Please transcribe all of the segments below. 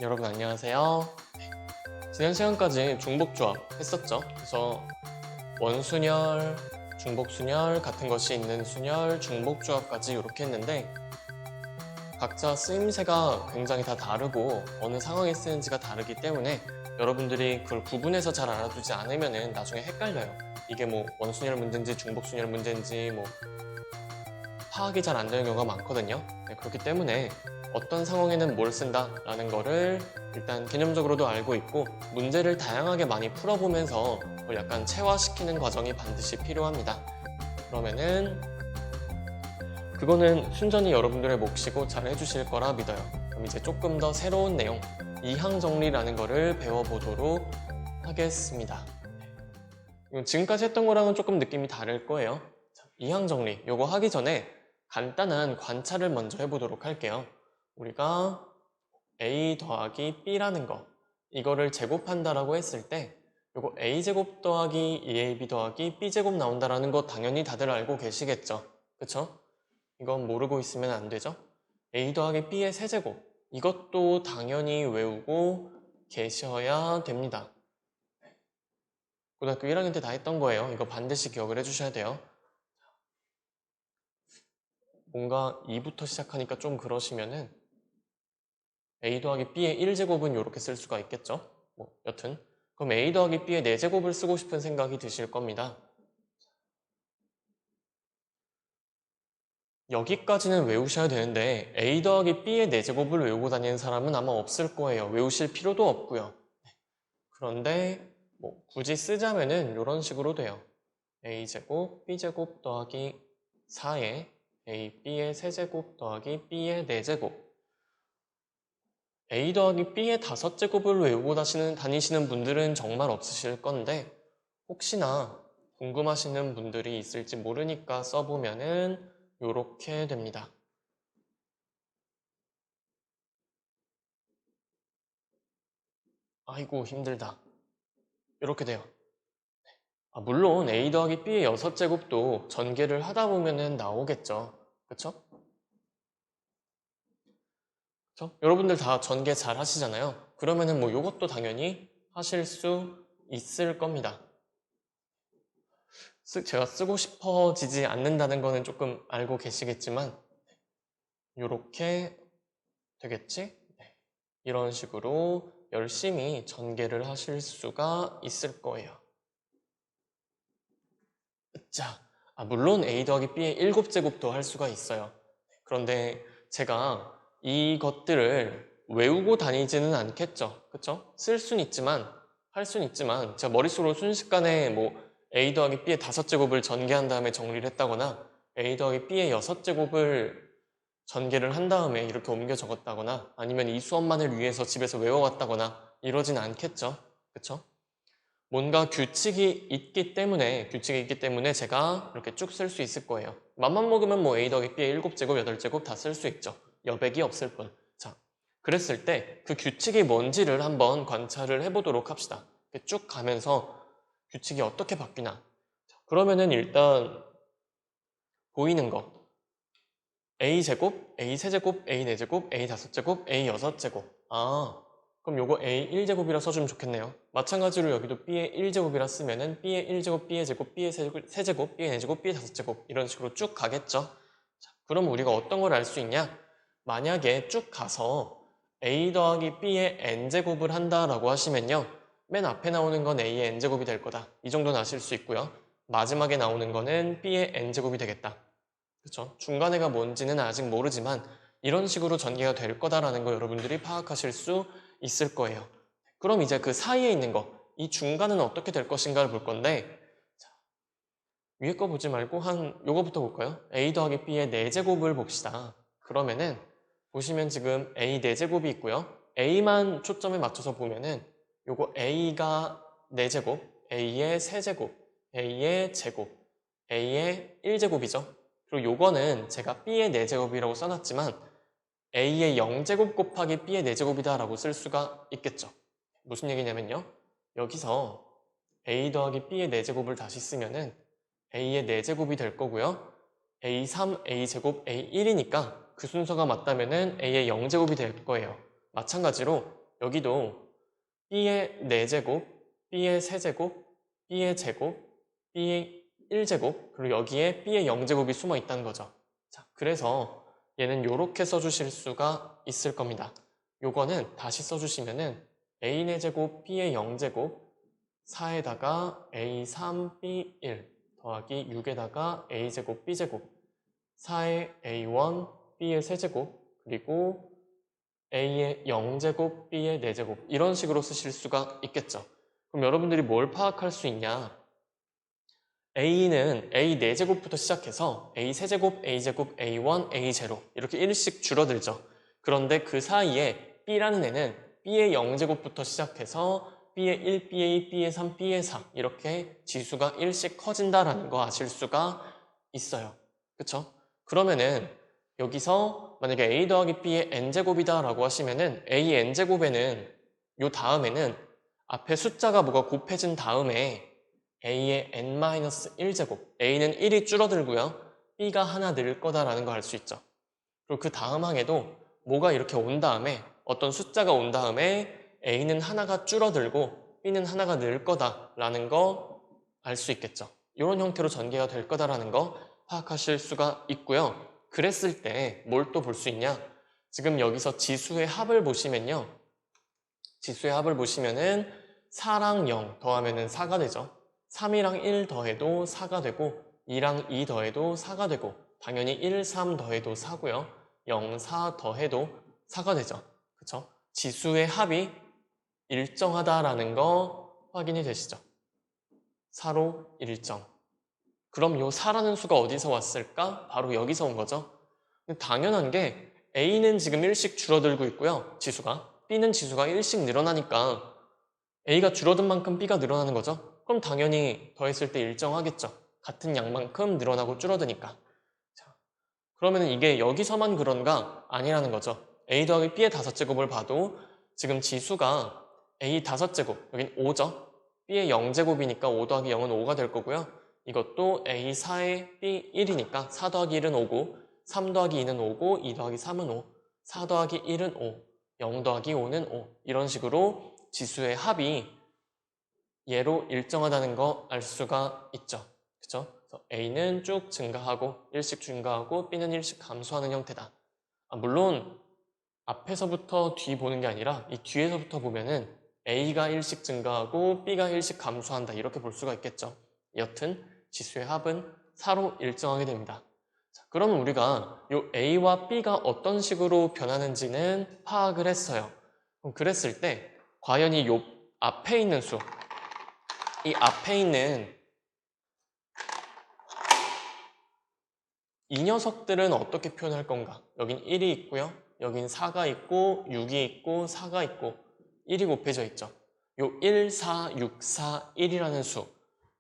여러분 안녕하세요. 지난 시간까지 중복조합 했었죠. 그래서 원순열, 중복순열 같은 것이 있는 순열, 중복조합까지 이렇게 했는데 각자 쓰임새가 굉장히 다 다르고 어느 상황에 쓰는지가 다르기 때문에 여러분들이 그걸 구분해서 잘 알아두지 않으면 나중에 헷갈려요. 이게 뭐 원순열 문제인지 중복순열 문제인지 뭐 파악이 잘 안 되는 경우가 많거든요. 네, 그렇기 때문에 어떤 상황에는 뭘 쓴다라는 거를 일단 개념적으로도 알고 있고 문제를 다양하게 많이 풀어보면서 그걸 약간 체화시키는 과정이 반드시 필요합니다. 그러면은 그거는 순전히 여러분들의 몫이고 잘 해주실 거라 믿어요. 그럼 이제 조금 더 새로운 내용, 이항 정리라는 거를 배워보도록 하겠습니다. 지금까지 했던 거랑은 조금 느낌이 다를 거예요. 이항 정리, 요거 하기 전에 간단한 관찰을 먼저 해보도록 할게요. 우리가 a 더하기 b라는 거, 이거를 제곱한다라고 했을 때 요거 a제곱 더하기 2ab 더하기 b제곱 나온다라는 거 당연히 다들 알고 계시겠죠? 그쵸? 이건 모르고 있으면 안 되죠? a 더하기 b의 세제곱, 이것도 당연히 외우고 계셔야 됩니다. 고등학교 1학년 때 다 했던 거예요. 이거 반드시 기억을 해주셔야 돼요. 뭔가 2부터 시작하니까 좀 그러시면은 a 더하기 b의 1제곱은 이렇게 쓸 수가 있겠죠? 뭐 여튼 그럼 a 더하기 b의 4제곱을 쓰고 싶은 생각이 드실 겁니다. 여기까지는 외우셔야 되는데 a 더하기 b의 4제곱을 외우고 다니는 사람은 아마 없을 거예요. 외우실 필요도 없고요. 그런데 뭐 굳이 쓰자면은 이런 식으로 돼요. a제곱 b제곱 더하기 4에 a, b의 세제곱 더하기 b의 4제곱 a 더하기 b의 5제곱을 외우고 다니시는 분들은 정말 없으실 건데 혹시나 궁금하시는 분들이 있을지 모르니까 써보면은 이렇게 됩니다. 아이고 힘들다. 이렇게 돼요. 물론 a 더하기 b의 6제곱도 전개를 하다 보면은 나오겠죠. 그쵸? 그쵸? 여러분들 다 전개 잘 하시잖아요. 그러면은 뭐 이것도 당연히 하실 수 있을 겁니다. 제가 쓰고 싶어지지 않는다는 거는 조금 알고 계시겠지만 이렇게 되겠지? 네. 이런 식으로 열심히 전개를 하실 수가 있을 거예요. 자, 물론 a 더하기 b의 7제곱도 할 수가 있어요. 그런데 제가 이것들을 외우고 다니지는 않겠죠. 그쵸? 쓸 수는 있지만, 할 수는 있지만 제가 머릿속으로 순식간에 뭐 a 더하기 b의 5제곱을 전개한 다음에 정리를 했다거나 a 더하기 b의 6제곱을 전개를 한 다음에 이렇게 옮겨 적었다거나 아니면 이 수업만을 위해서 집에서 외워왔다거나 이러진 않겠죠. 그쵸? 뭔가 규칙이 있기 때문에 제가 이렇게 쭉 쓸 수 있을 거예요. 맘만 먹으면 뭐 a 더하기 b의 7제곱, 8제곱 다 쓸 수 있죠. 여백이 없을 뿐. 자, 그랬을 때 그 규칙이 뭔지를 한번 관찰을 해보도록 합시다. 쭉 가면서 규칙이 어떻게 바뀌나. 자, 그러면은 일단 보이는 거. a제곱, a세제곱, a4제곱, a5제곱, a6제곱. 그럼 요거 a1제곱이라 써주면 좋겠네요. 마찬가지로 여기도 b의 1제곱이라 쓰면은 b의 1제곱, b의 제곱, b의 세제곱, b의 4제곱, b의 5제곱 이런 식으로 쭉 가겠죠. 자, 그럼 우리가 어떤 걸 알 수 있냐? 만약에 쭉 가서 a 더하기 b의 n제곱을 한다라고 하시면요. 맨 앞에 나오는 건 a의 n제곱이 될 거다. 이 정도는 아실 수 있고요. 마지막에 나오는 거는 b의 n제곱이 되겠다. 그렇죠? 중간에가 뭔지는 아직 모르지만 이런 식으로 전개가 될 거다라는 거 여러분들이 파악하실 수 있을 거예요. 그럼 이제 그 사이에 있는 거, 이 중간은 어떻게 될 것인가를 볼 건데 자, 위에 거 보지 말고 요거부터 볼까요? a 더하기 b의 4제곱을 봅시다. 그러면은 보시면 지금 a 4제곱이 있고요. a만 초점에 맞춰서 보면은 요거 a가 4제곱, a의 세제곱, a의 제곱, a의 1제곱이죠. 그리고 요거는 제가 b의 4제곱이라고 써놨지만 a의 0제곱 곱하기 b의 4제곱이다 라고 쓸 수가 있겠죠. 무슨 얘기냐면요. 여기서 a 더하기 b의 4제곱을 다시 쓰면은 a의 4제곱이 될 거고요. a3, a제곱, a1이니까 그 순서가 맞다면은 a의 0제곱이 될 거예요. 마찬가지로 여기도 b의 4제곱, b의 세제곱, b의 제곱, b의 1제곱, 그리고 여기에 b의 0제곱이 숨어 있다는 거죠. 자, 그래서 얘는 이렇게 써주실 수가 있을 겁니다. 요거는 다시 써주시면은 a 4제곱, b의 0제곱, 4에다가 a3, b1 더하기 6에다가 a제곱, b제곱, 4의 a1, b의 세제곱, 그리고 a의 0제곱, b의 4제곱 이런 식으로 쓰실 수가 있겠죠. 그럼 여러분들이 뭘 파악할 수 있냐? a는 a 4제곱부터 시작해서 a 세제곱, a제곱, a1, a0 이렇게 1씩 줄어들죠. 그런데 그 사이에 b라는 애는 b의 0제곱부터 시작해서 b의 1, b의 2, b의 3, b의 4 이렇게 지수가 1씩 커진다라는 거 아실 수가 있어요. 그쵸? 그러면은 여기서 만약에 a 더하기 b의 n제곱이다 라고 하시면은 a n제곱에는 요 다음에는 앞에 숫자가 뭐가 곱해진 다음에 a의 n-1제곱 a는 1이 줄어들고요 b가 하나 늘 거다라는 거 알 수 있죠. 그리고 그 다음 항에도 뭐가 이렇게 온 다음에 어떤 숫자가 온 다음에 a는 하나가 줄어들고 b는 하나가 늘 거다라는 거 알 수 있겠죠. 이런 형태로 전개가 될 거다라는 거 파악하실 수가 있고요. 그랬을 때 뭘 또 볼 수 있냐? 지금 여기서 지수의 합을 보시면요. 지수의 합을 보시면은 4랑 0 더하면은 4가 되죠. 3이랑 1 더해도 4가 되고 2랑 2 더해도 4가 되고 당연히 1, 3 더해도 4고요. 0, 4 더해도 4가 되죠. 그쵸? 지수의 합이 일정하다라는 거 확인이 되시죠? 4로 일정. 그럼 요 4라는 수가 어디서 왔을까? 바로 여기서 온 거죠. 당연한 게 A는 지금 1씩 줄어들고 있고요. 지수가. B는 지수가 1씩 늘어나니까 A가 줄어든 만큼 B가 늘어나는 거죠. 그럼 당연히 더했을 때 일정하겠죠. 같은 양만큼 늘어나고 줄어드니까. 자, 그러면 이게 여기서만 그런가? 아니라는 거죠. A 더하기 B의 5제곱을 봐도 지금 지수가 A 5제곱, 여긴 5죠. B의 0제곱이니까 5 더하기 0은 5가 될 거고요. 이것도 A4의 B 1이니까 4 더하기 1은 5고 3 더하기 2는 5고 2 더하기 3은 5, 4 더하기 1은 5, 0 더하기 5는 5 이런 식으로 지수의 합이 얘로 일정하다는 거 알 수가 있죠. 그쵸? 그래서 A는 쭉 증가하고 1씩 증가하고 B는 1씩 감소하는 형태다. 물론 앞에서부터 뒤 보는 게 아니라 이 뒤에서부터 보면은 A가 1씩 증가하고 B가 1씩 감소한다 이렇게 볼 수가 있겠죠. 여튼 지수의 합은 4로 일정하게 됩니다. 자, 그러면 우리가 이 A와 B가 어떤 식으로 변하는지는 파악을 했어요. 그럼 그랬을 때 과연 이 앞에 있는 수, 이 앞에 있는 이 녀석들은 어떻게 표현할 건가? 여긴 1이 있고요. 여긴 4가 있고 6이 있고 4가 있고 1이 곱해져 있죠. 요 1, 4, 6, 4, 1이라는 수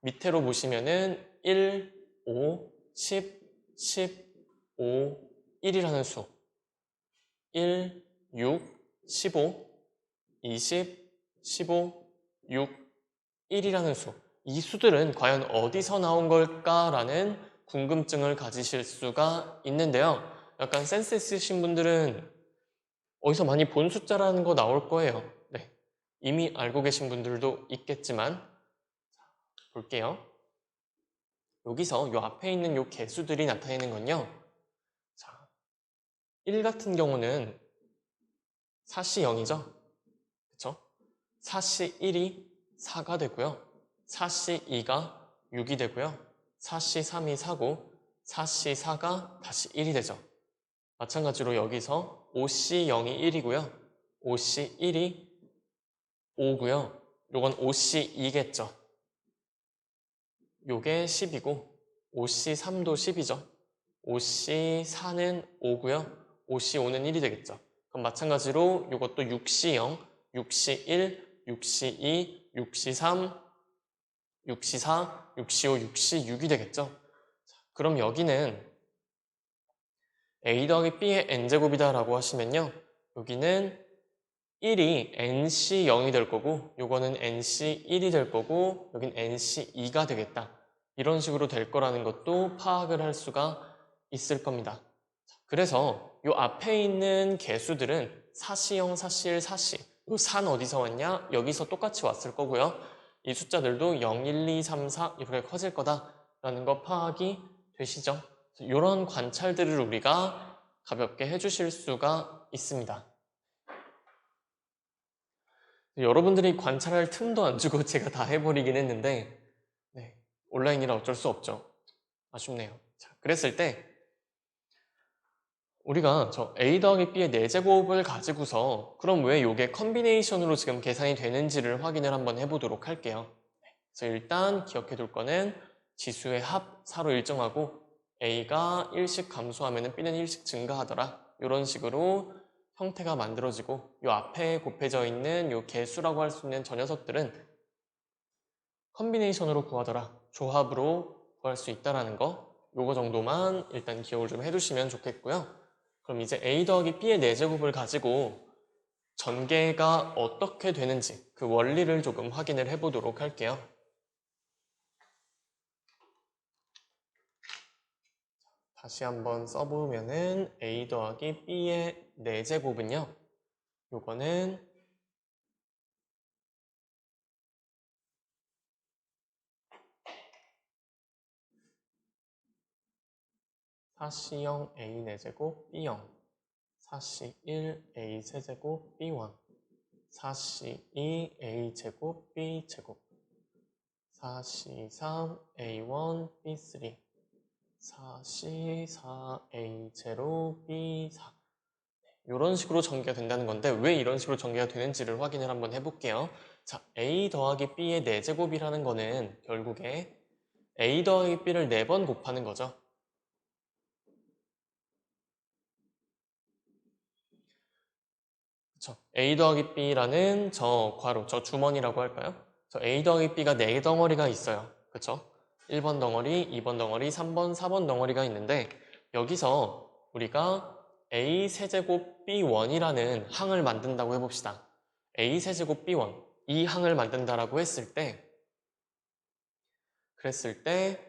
밑으로 보시면은 1, 5, 10, 10, 5, 1이라는 수 1, 6, 15, 20, 15, 6, 1이라는 수 이 수들은 과연 어디서 나온 걸까라는 궁금증을 가지실 수가 있는데요. 약간 센스 있으신 분들은 어디서 많이 본 숫자라는 거 나올 거예요. 네, 이미 알고 계신 분들도 있겠지만 자, 볼게요. 여기서 요 앞에 있는 요 개수들이 나타내는 건요. 자, 1 같은 경우는 4시 0이죠. 그쵸? 4시 1이 4가 되고요. 4시 2가 6이 되고요. 4시 3이 4고 4시 4가 다시 1이 되죠. 마찬가지로 여기서 5시 0이 1이고요. 5시 1이 5고요. 요건 5시 2겠죠. 요게 10이고 5시 3도 10이죠. 5시 4는 5고요. 5시 5는 1이 되겠죠. 그럼 마찬가지로 요것도 6시 0, 6시 1, 6시 2, 6시 3, 6시 4, 6시 5, 6시 6이 되겠죠. 자, 그럼 여기는 a 더하기 b의 n제곱이다 라고 하시면요. 여기는 1이 nc 0이 될 거고 요거는 nc 1이 될 거고 여긴 nc 2가 되겠다. 이런 식으로 될 거라는 것도 파악을 할 수가 있을 겁니다. 그래서 요 앞에 있는 개수들은 4시 0, 4시 1, 4시 요 산 어디서 왔냐? 여기서 똑같이 왔을 거고요. 이 숫자들도 0, 1, 2, 3, 4 이렇게 커질 거다라는 거 파악이 되시죠? 이런 관찰들을 우리가 가볍게 해주실 수가 있습니다. 여러분들이 관찰할 틈도 안 주고 제가 다 해버리긴 했는데 네, 온라인이라 어쩔 수 없죠. 아쉽네요. 자, 그랬을 때 우리가 저 a 더하기 b의 4제곱을 가지고서 그럼 왜 이게 컨비네이션으로 지금 계산이 되는지를 확인을 한번 해보도록 할게요. 그래서 일단 기억해 둘 거는 지수의 합 4로 일정하고 a가 1씩 감소하면 b는 1씩 증가하더라. 이런 식으로 형태가 만들어지고 이 앞에 곱해져 있는 이 개수라고 할 수 있는 저 녀석들은 컨비네이션으로 구하더라. 조합으로 구할 수 있다라는 거 요거 정도만 일단 기억을 좀 해두시면 좋겠고요. 그럼 이제 a 더하기 b의 4제곱을 가지고 전개가 어떻게 되는지 그 원리를 조금 확인을 해보도록 할게요. 다시 한번 써보면은 a 더하기 b의 4제곱은요. 요거는 4C0 a 4제곱 b0 4C1 a 세제곱 b1 4C2 a 제곱 b 제곱 4C3 a1 b3 4C4 a0 b4 이런 식으로 전개가 된다는 건데 왜 이런 식으로 전개가 되는지를 확인을 한번 해볼게요. 자, a 더하기 b의 4제곱이라는 거는 결국에 a 더하기 b를 4번 곱하는 거죠. 그쵸? a 더하기 b라는 저 괄호, 저 주머니라고 할까요? 저 a 더하기 b가 4덩어리가 있어요. 그쵸? 1번 덩어리, 2번 덩어리, 3번, 4번 덩어리가 있는데 여기서 우리가 a 세제곱 b1이라는 항을 만든다고 해봅시다. a 세제곱 b1 이 항을 만든다라고 했을 때 그랬을 때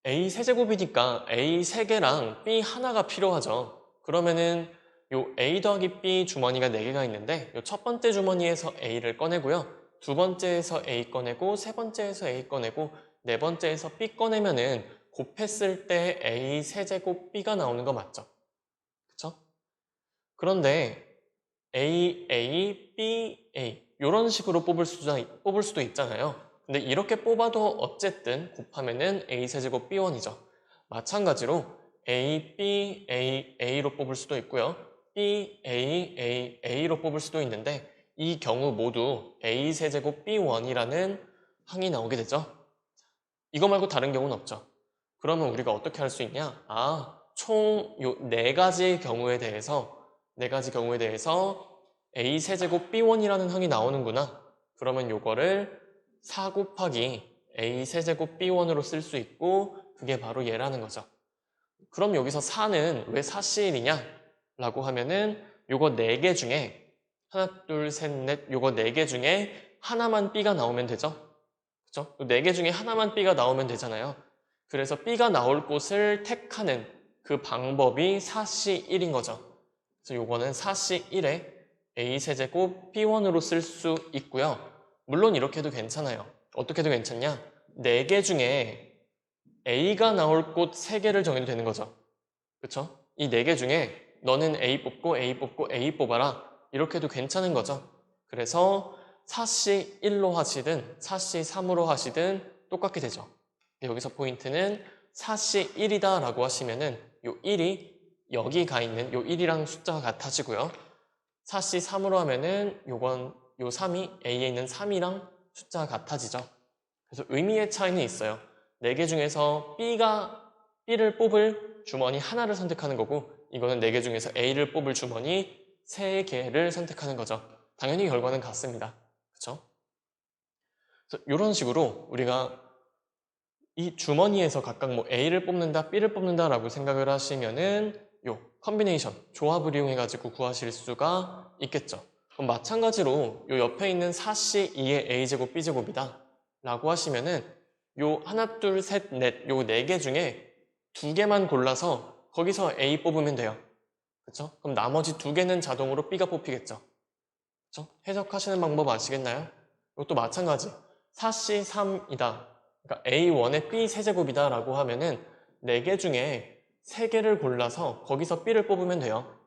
a 세제곱이니까 a 3개랑 b 하나가 필요하죠. 그러면은 요 a 더하기 b 주머니가 4개가 있는데 요 첫 번째 주머니에서 a를 꺼내고요. 두 번째에서 a 꺼내고 세 번째에서 a 꺼내고 네 번째에서 b 꺼내면은 곱했을 때 a 세제곱 b가 나오는 거 맞죠? 그쵸? 그런데 a, a, b, a 이런 식으로 뽑을 수도 있잖아요. 근데 이렇게 뽑아도 어쨌든 곱하면은 a 세제곱 b1이죠. 마찬가지로 a, b, a, a로 뽑을 수도 있고요. b, a, a, a로 뽑을 수도 있는데 이 경우 모두 a 세제곱 b1이라는 항이 나오게 되죠. 이거 말고 다른 경우는 없죠. 그러면 우리가 어떻게 할 수 있냐? 총 요 4가지 경우에 대해서 a 세제곱 b1이라는 항이 나오는구나. 그러면 요거를 4 곱하기 a 세제곱 b1으로 쓸 수 있고 그게 바로 얘라는 거죠. 그럼 여기서 4는 왜 4C1이냐? 라고 하면은 요거 4개 중에 하나, 둘, 셋, 넷 요거 4개 중에 하나만 B가 나오면 되죠? 그죠? 4개 중에 하나만 B가 나오면 되잖아요. 그래서 B가 나올 곳을 택하는 그 방법이 4C1인 거죠. 그래서 요거는 4C1에 A 세제곱 B1으로 쓸 수 있고요. 물론 이렇게 해도 괜찮아요. 어떻게 해도 괜찮냐? 4개 중에 A가 나올 곳 3개를 정해도 되는 거죠. 그쵸? 이 4개 중에 너는 A 뽑고 A 뽑고 A 뽑아라. 이렇게 해도 괜찮은 거죠. 그래서 4C1로 하시든 4C3으로 하시든 똑같게 되죠. 여기서 포인트는 4C1이다 라고 하시면은 요 1이 여기 가 있는 요 1이랑 숫자가 같아지고요. 4C3으로 하면은 요건 요 3이 A에 있는 3이랑 숫자가 같아지죠. 그래서 의미의 차이는 있어요. 4개 중에서 B를 뽑을 주머니 하나를 선택하는 거고 이거는 4개 중에서 A를 뽑을 주머니 3개를 선택하는 거죠. 당연히 결과는 같습니다. 그렇죠? 그래서 이런 식으로 우리가 이 주머니에서 각각 뭐 A를 뽑는다, B를 뽑는다 라고 생각을 하시면은 요 컨비네이션, 조합을 이용해 가지고 구하실 수가 있겠죠. 그럼 마찬가지로 요 옆에 있는 4C2의 A제곱, B제곱이다 라고 하시면은 요 하나, 둘, 셋, 넷, 요 4개 중에 2개만 골라서 거기서 A 뽑으면 돼요. 그렇죠? 그럼 나머지 2개는 자동으로 B가 뽑히겠죠. 그쵸? 해석하시는 방법 아시겠나요? 이것도 마찬가지. 4C3이다. 그러니까 A1의 B 세제곱이다 라고 하면은 4개 중에 3개를 골라서 거기서 B를 뽑으면 돼요.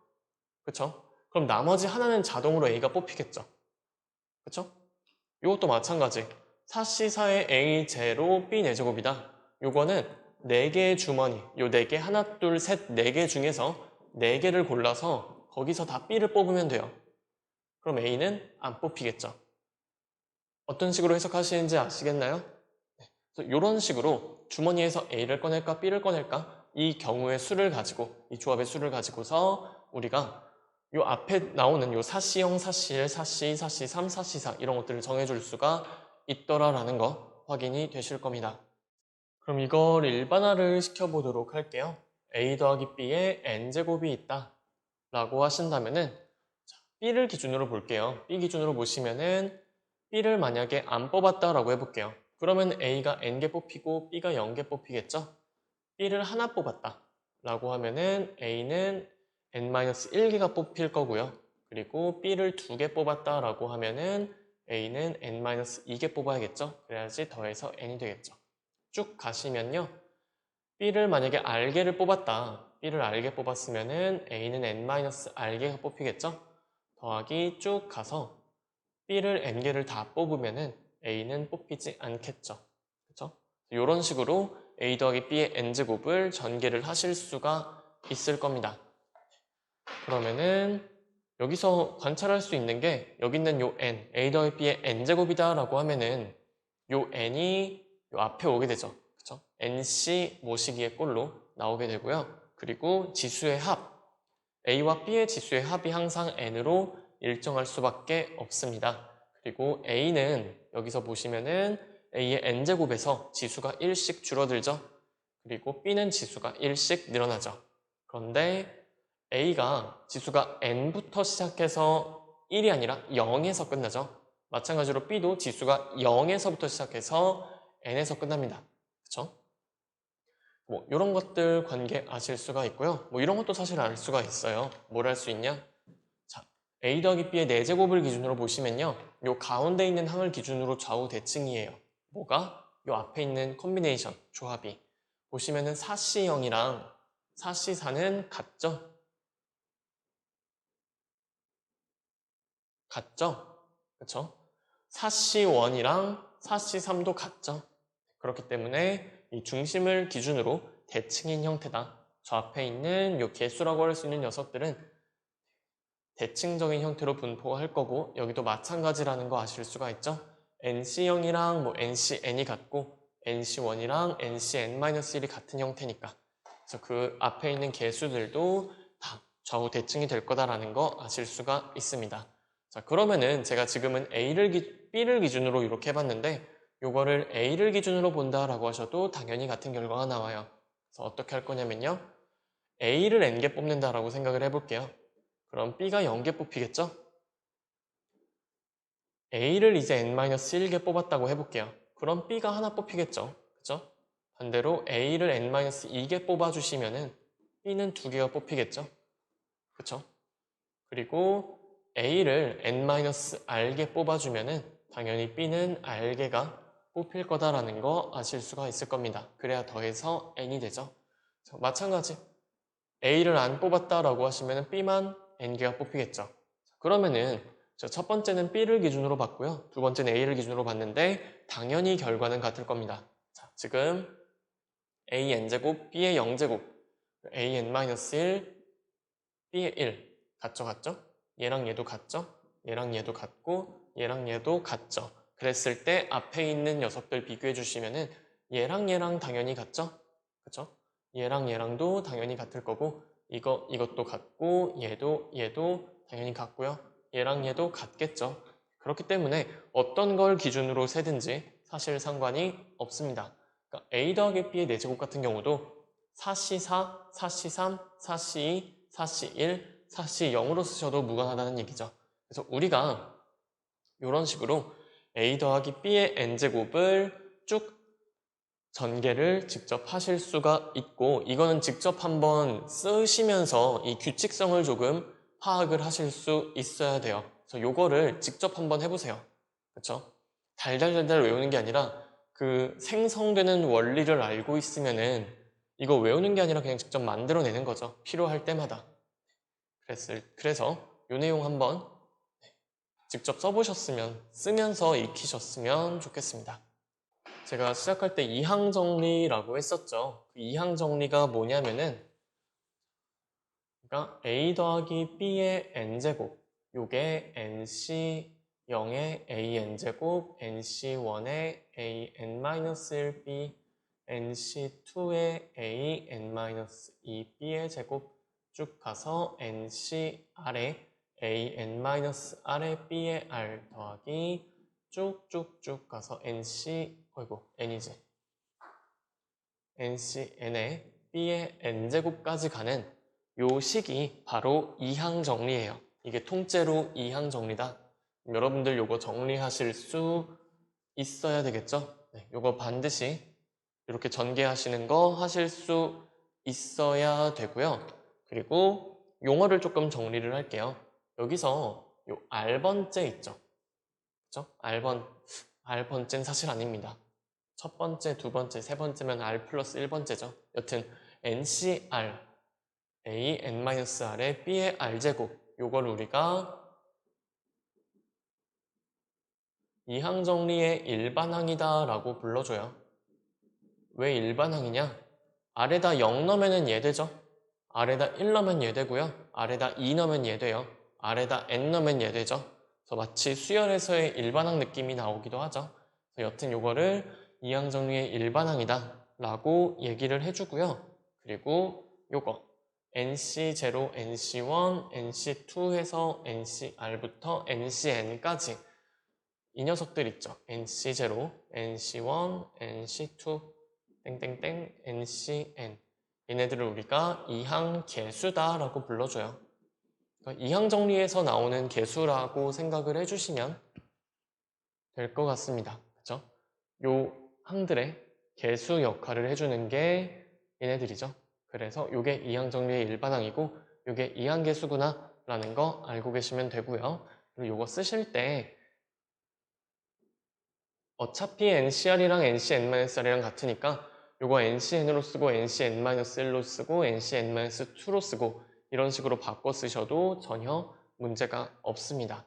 그쵸? 그럼 나머지 하나는 자동으로 A가 뽑히겠죠. 그쵸? 이것도 마찬가지. 4C4의 A0 B 4제곱이다. 요거는 4개의 주머니, 요 4개, 하나, 둘, 셋, 4개 중에서 4개를 골라서 거기서 다 B를 뽑으면 돼요. 그럼 A는 안 뽑히겠죠. 어떤 식으로 해석하시는지 아시겠나요? 이런 식으로 주머니에서 A를 꺼낼까 B를 꺼낼까 이 경우의 수를 가지고 이 조합의 수를 가지고서 우리가 요 앞에 나오는 요 4C형, 4C1, 4C2, 4C3, 4C4 이런 것들을 정해줄 수가 있더라라는 거 확인이 되실 겁니다. 그럼 이걸 일반화를 시켜보도록 할게요. A 더하기 B에 N제곱이 있다 라고 하신다면은 B를 기준으로 볼게요. B 기준으로 보시면은 B를 만약에 안 뽑았다라고 해볼게요. 그러면 A가 N개 뽑히고 B가 0개 뽑히겠죠? B를 하나 뽑았다 라고 하면은 A는 N-1개가 뽑힐 거고요. 그리고 B를 2개 뽑았다 라고 하면은 A는 N-2개 뽑아야겠죠? 그래야지 더해서 N이 되겠죠. 쭉 가시면요. B를 만약에 R개를 뽑았다. B를 R개 뽑았으면은 A는 N-R개가 뽑히겠죠? 더하기 쭉 가서 B를 N개를 다 뽑으면은 A는 뽑히지 않겠죠. 그렇죠? 이런 식으로 A 더하기 B의 N제곱을 전개를 하실 수가 있을 겁니다. 그러면은 여기서 관찰할 수 있는 게 여기 있는 요 N, A 더하기 B의 N제곱이다 라고 하면은 요 N이 요 앞에 오게 되죠. 그렇죠? NC 모시기의 꼴로 나오게 되고요. 그리고 지수의 합, A와 B의 지수의 합이 항상 N으로 일정할 수밖에 없습니다. 그리고 A는 여기서 보시면은 A의 N제곱에서 지수가 1씩 줄어들죠. 그리고 B는 지수가 1씩 늘어나죠. 그런데 A가 지수가 N부터 시작해서 1이 아니라 0에서 끝나죠. 마찬가지로 B도 지수가 0에서부터 시작해서 N에서 끝납니다. 그렇죠? 뭐 이런 것들 관계 아실 수가 있고요. 뭐 이런 것도 사실 알 수가 있어요. 뭘 알 수 있냐? 자, A 더하기 B의 4제곱을 기준으로 보시면요. 요 가운데 있는 항을 기준으로 좌우 대칭이에요. 뭐가? 요 앞에 있는 컨비네이션, 조합이. 보시면은 4C0이랑 4C4는 같죠? 같죠? 그쵸? 4C1이랑 4C3도 같죠? 그렇기 때문에 이 중심을 기준으로 대칭인 형태다. 저 앞에 있는 요 개수라고 할 수 있는 녀석들은 대칭적인 형태로 분포할 거고 여기도 마찬가지라는 거 아실 수가 있죠? NC0이랑 뭐 NCN이 같고 NC1이랑 NCN-1이 같은 형태니까 그래서 그 앞에 있는 개수들도 다 좌우 대칭이 될 거다라는 거 아실 수가 있습니다. 자, 그러면은 제가 지금은 B를 기준으로 이렇게 해봤는데 요거를 A를 기준으로 본다라고 하셔도 당연히 같은 결과가 나와요. 그래서 어떻게 할 거냐면요. A를 N개 뽑는다라고 생각을 해볼게요. 그럼 B가 0개 뽑히겠죠? A를 이제 N-1개 뽑았다고 해볼게요. 그럼 B가 하나 뽑히겠죠? 그죠? 반대로 A를 N-2개 뽑아주시면은 B는 2개가 뽑히겠죠? 그쵸? 그리고 A를 N-R개 뽑아주면은 당연히 B는 R개가 뽑힐 거다라는 거 아실 수가 있을 겁니다. 그래야 더해서 N이 되죠. 자, 마찬가지 A를 안 뽑았다라고 하시면은 B만 N개가 뽑히겠죠. 그러면은 첫 번째는 B를 기준으로 봤고요. 두 번째는 A를 기준으로 봤는데 당연히 결과는 같을 겁니다. 자, 지금 A N제곱, B의 0제곱, A N-1, B의 1 같죠? 같죠? 얘랑 얘도 같죠? 얘랑 얘도 같고 얘랑 얘도 같죠? 그랬을 때 앞에 있는 녀석들 비교해 주시면은 얘랑 얘랑 당연히 같죠? 그쵸? 얘랑 얘랑도 당연히 같을 거고 이것도 같고 얘도 당연히 같고요. 얘랑 얘도 같겠죠. 그렇기 때문에 어떤 걸 기준으로 세든지 사실 상관이 없습니다. 그러니까 A 더하기 B의 4제곱 같은 경우도 4C4, 4C3, 4C2, 4C1, 4C0으로 쓰셔도 무관하다는 얘기죠. 그래서 우리가 이런 식으로 A 더하기 B의 N제곱을 쭉 전개를 직접 하실 수가 있고 이거는 직접 한번 쓰시면서 이 규칙성을 조금 파악을 하실 수 있어야 돼요. 그래서 요거를 직접 한번 해보세요. 그쵸? 달달달달 외우는 게 아니라 그 생성되는 원리를 알고 있으면은 이거 외우는 게 아니라 그냥 직접 만들어내는 거죠. 필요할 때마다. 그래서 요 내용 한번 직접 써보셨으면, 쓰면서 익히셨으면 좋겠습니다. 제가 시작할 때 이항 정리라고 했었죠. 그 이항 정리가 뭐냐면은, 그러니까 a 더하기 b의 n제곱, 요게 nc0의 an제곱, nc1의 an-1b, nc2의 an-2b의 제곱 쭉 가서 ncr의 an-r의 b의 r 더하기 쭉쭉쭉 가서 n이지. ncn의 b의 n제곱까지 가는 요 식이 바로 이항 정리예요. 이게 통째로 이항 정리다. 여러분들 요거 정리하실 수 있어야 되겠죠? 네, 요거 반드시 이렇게 전개하시는 거 하실 수 있어야 되고요. 그리고 용어를 조금 정리를 할게요. 여기서 요 R번째 있죠? 그쵸? R번째는 사실 아닙니다. 첫 번째, 두 번째, 세 번째면 R 플러스 1번째죠. 여튼 NCR, AN-R의 B의 R제곱, 요걸 우리가 이항 정리의 일반항이다 라고 불러줘요. 왜 일반항이냐? R에다 0 넣으면 얘 되죠? R에다 1 넣으면 얘 되고요. R에다 2 넣으면 얘 돼요. R에다 N 넣으면 얘 되죠. 그래서 마치 수열에서의 일반항 느낌이 나오기도 하죠. 그래서 여튼 요거를 이항 정리의 일반항이다 라고 얘기를 해주고요. 그리고 요거 NC0, NC1, NC2 해서 NCR부터 NCN까지 이 녀석들 있죠. NC0, NC1, NC2, 땡땡땡, NCN. 얘네들을 우리가 이항 계수다 라고 불러줘요. 그러니까 이항 정리에서 나오는 계수라고 생각을 해주시면 될 것 같습니다. 그죠? 요 항들의 계수 역할을 해주는 게 얘네들이죠. 그래서 요게 이항 정리의 일반항이고 요게 이항 계수구나 라는 거 알고 계시면 되고요. 그리고 요거 쓰실 때 어차피 NCR이랑 NCN-R이랑 같으니까 요거 NCN으로 쓰고 NCN-1로 쓰고 NCN-2로 쓰고 이런 식으로 바꿔 쓰셔도 전혀 문제가 없습니다.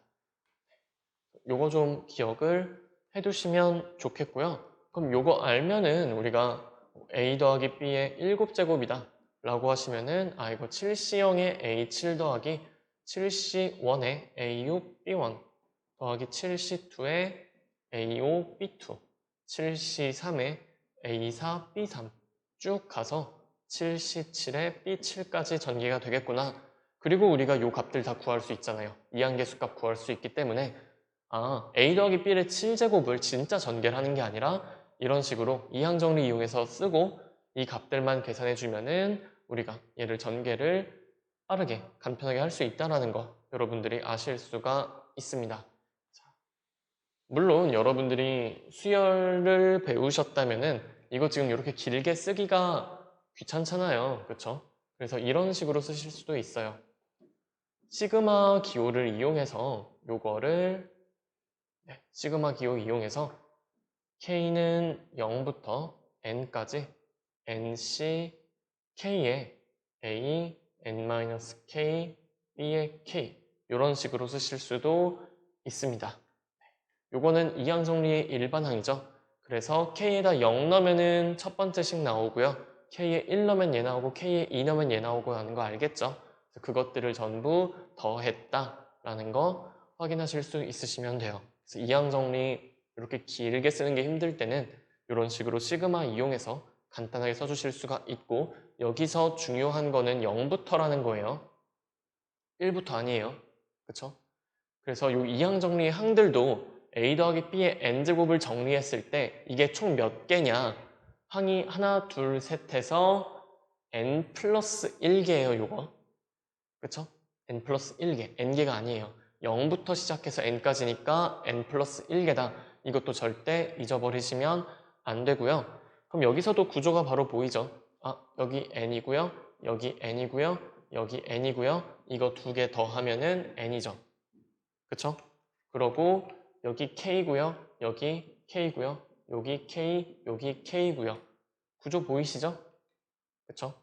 요거 좀 기억을 해두시면 좋겠고요. 그럼 요거 알면은 우리가 A 더하기 B의 7제곱이다 라고 하시면은 이거 7C0의 A7 더하기 7C1의 A6 B1 더하기 7C2의 A5 B2 7C3의 A4 B3 쭉 가서 7C7의 B7까지 전개가 되겠구나. 그리고 우리가 요 값들 다 구할 수 있잖아요. 이항계수값 구할 수 있기 때문에 A 더하기 B의 7제곱을 진짜 전개를 하는 게 아니라 이런 식으로 이항정리 이용해서 쓰고 이 값들만 계산해주면은 우리가 얘를 전개를 빠르게 간편하게 할 수 있다는 거 여러분들이 아실 수가 있습니다. 물론 여러분들이 수열을 배우셨다면은 이거 지금 이렇게 길게 쓰기가 귀찮잖아요. 그쵸? 그래서 이런 식으로 쓰실 수도 있어요. 시그마 기호를 이용해서 요거를 시그마 기호 이용해서 K는 0부터 N까지 NC K의 A, N-K, B의 K 이런 식으로 쓰실 수도 있습니다. 요거는 이항정리의 일반항이죠. 그래서 K에다 0 넣으면은 첫 번째 식 나오고요. K에 1 넣으면 얘 나오고 K에 2 넣으면 얘 나오고 하는 거 알겠죠? 그것들을 전부 더했다라는 거 확인하실 수 있으시면 돼요. 그래서 이항정리 이렇게 길게 쓰는 게 힘들 때는 이런 식으로 시그마 이용해서 간단하게 써주실 수가 있고 여기서 중요한 거는 0부터라는 거예요. 1부터 아니에요. 그쵸? 그래서 이 이항정리의 항들도 A 더하기 B의 N제곱을 정리했을 때 이게 총 몇 개냐 항이 하나, 둘, 셋 해서 N 플러스 1개예요, 요거. 그쵸? N 플러스 1개, N개가 아니에요. 0부터 시작해서 N까지니까 N 플러스 1개다. 이것도 절대 잊어버리시면 안 되고요. 그럼 여기서도 구조가 바로 보이죠? 여기 N이고요, 여기 N이고요, 여기 N이고요. 이거 두 개 더하면은 N이죠. 그쵸? 그러고 여기 K고요. 여기 K고요. 여기 K, 여기 K고요. 구조 보이시죠? 그쵸?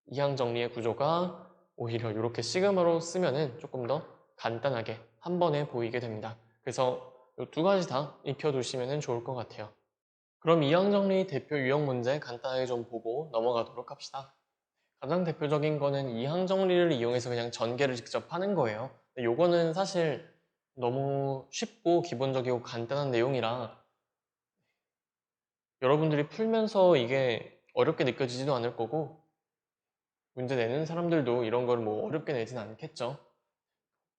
이항 정리의 구조가 오히려 이렇게 시그마로 쓰면은 조금 더 간단하게 한 번에 보이게 됩니다. 그래서 이 두 가지 다 익혀두시면 좋을 것 같아요. 그럼 이항 정리 대표 유형 문제 간단하게 좀 보고 넘어가도록 합시다. 가장 대표적인 거는 이항 정리를 이용해서 그냥 전개를 직접 하는 거예요. 근데 요거는 사실 너무 쉽고 기본적이고 간단한 내용이라 여러분들이 풀면서 이게 어렵게 느껴지지도 않을 거고 문제 내는 사람들도 이런 걸 뭐 어렵게 내진 않겠죠.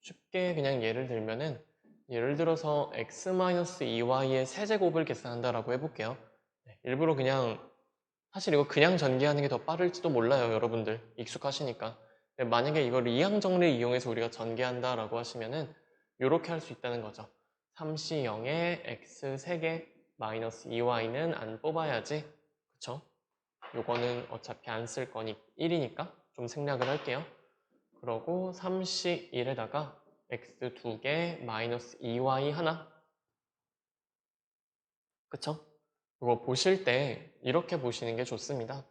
쉽게 그냥 예를 들면은 예를 들어서 x-2y의 세제곱을 계산한다라고 해볼게요. 일부러 그냥 사실 이거 그냥 전개하는 게 더 빠를지도 몰라요. 여러분들 익숙하시니까. 근데 만약에 이걸 이항 정리를 이용해서 우리가 전개한다라고 하시면은 이렇게 할 수 있다는 거죠. 3C0에 x 3개 마이너스 2y는 안 뽑아야지. 그쵸? 요거는 어차피 안 쓸 거니 1이니까 좀 생략을 할게요. 그러고 3C1에다가 x 2개 마이너스 2y 하나. 그쵸? 이거 보실 때 이렇게 보시는 게 좋습니다.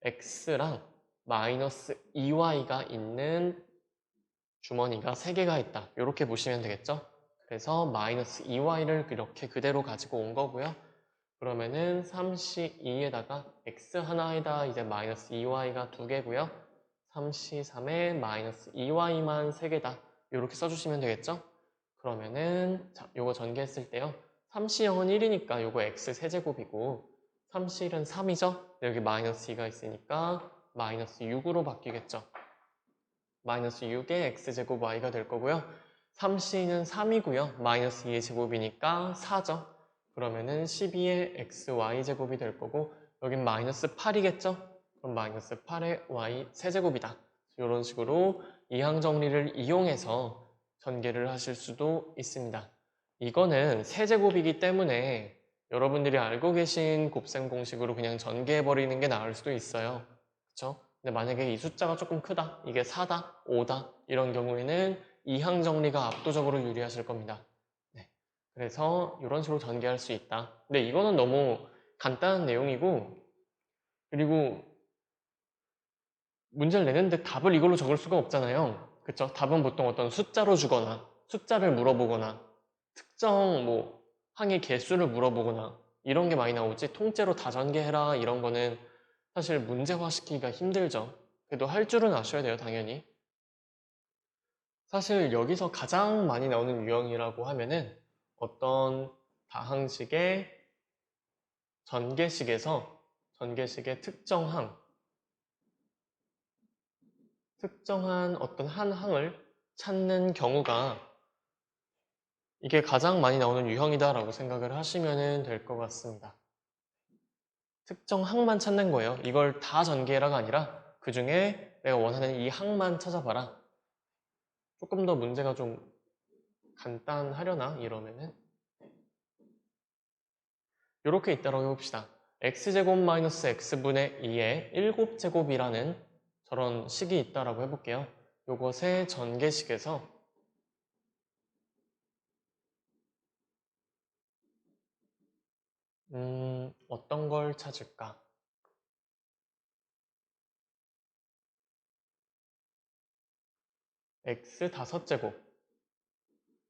x랑 마이너스 2y가 있는 주머니가 3개가 있다. 이렇게 보시면 되겠죠? 그래서 마이너스 2y를 이렇게 그대로 가지고 온 거고요. 그러면은 3C2에다가 x 하나에다 이제 마이너스 2y가 2개고요. 3C3에 마이너스 2y만 3개다. 이렇게 써주시면 되겠죠? 그러면은 자, 요거 전개했을 때요. 3C0은 1이니까 요거 x 세제곱이고 3C1은 3이죠? 여기 마이너스 2가 있으니까 마이너스 6으로 바뀌겠죠? 마이너스 6의 x제곱 y가 될 거고요. 3c는 3이고요. 마이너스 2의 제곱이니까 4죠. 그러면은 12의 xy제곱이 될 거고 여긴 마이너스 8이겠죠? 그럼 마이너스 8의 y 세제곱이다. 이런 식으로 이항 정리를 이용해서 전개를 하실 수도 있습니다. 이거는 세제곱이기 때문에 여러분들이 알고 계신 곱셈 공식으로 그냥 전개해버리는 게 나을 수도 있어요. 그쵸? 근데 만약에 이 숫자가 조금 크다, 이게 4다, 5다 이런 경우에는 이항 정리가 압도적으로 유리하실 겁니다. 네. 그래서 이런 식으로 전개할 수 있다. 근데 이거는 너무 간단한 내용이고 그리고 문제를 내는데 답을 이걸로 적을 수가 없잖아요. 그쵸? 답은 보통 어떤 숫자로 주거나 숫자를 물어보거나 특정 뭐 항의 개수를 물어보거나 이런 게 많이 나오지 통째로 다 전개해라 이런 거는 사실 문제화시키기가 힘들죠. 그래도 할 줄은 아셔야 돼요, 당연히. 사실 여기서 가장 많이 나오는 유형이라고 하면은 어떤 다항식의 전개식의 특정한 어떤 한 항을 찾는 경우가 이게 가장 많이 나오는 유형이다라고 생각을 하시면 될 것 같습니다. 특정 항만 찾는 거예요. 이걸 다 전개해라가 아니라 그 중에 내가 원하는 이 항만 찾아봐라. 조금 더 문제가 좀 간단하려나 이러면은 이렇게 있다고 해봅시다. x제곱 마이너스 x분의 2의 7제곱이라는 저런 식이 있다라고 해볼게요. 요것의 전개식에서 어떤 걸 찾을까?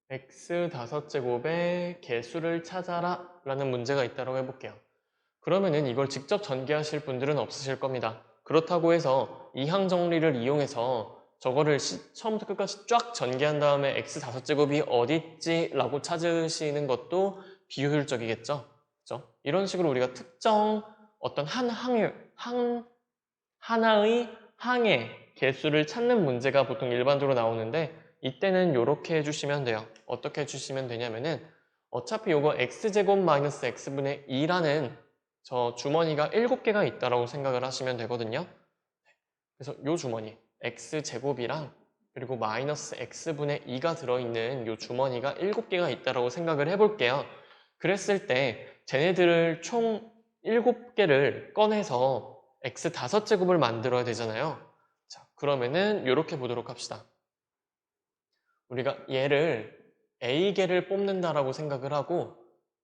x5제곱의 개수를 찾아라 라는 문제가 있다고 해볼게요. 그러면은 이걸 직접 전개하실 분들은 없으실 겁니다. 그렇다고 해서 이항 정리를 이용해서 저거를 처음부터 끝까지 쫙 전개한 다음에 x5제곱이 어딨지 라고 찾으시는 것도 비효율적이겠죠. 그렇죠? 이런 식으로 우리가 특정 어떤 하나의 항의 개수를 찾는 문제가 보통 일반적으로 나오는데 이때는 이렇게 해주시면 돼요. 어떻게 해주시면 되냐면은 어차피 이거 x제곱 마이너스 x분의 2라는 저 주머니가 7개가 있다라고 생각을 하시면 되거든요. 그래서 이 주머니 x제곱이랑 그리고 마이너스 x분의 2가 들어있는 이 주머니가 7개가 있다라고 생각을 해볼게요. 그랬을 때 쟤네들을 총 7개를 꺼내서 x5제곱을 만들어야 되잖아요. 자, 그러면은 이렇게 보도록 합시다. 우리가 얘를 A개를 뽑는다라고 생각을 하고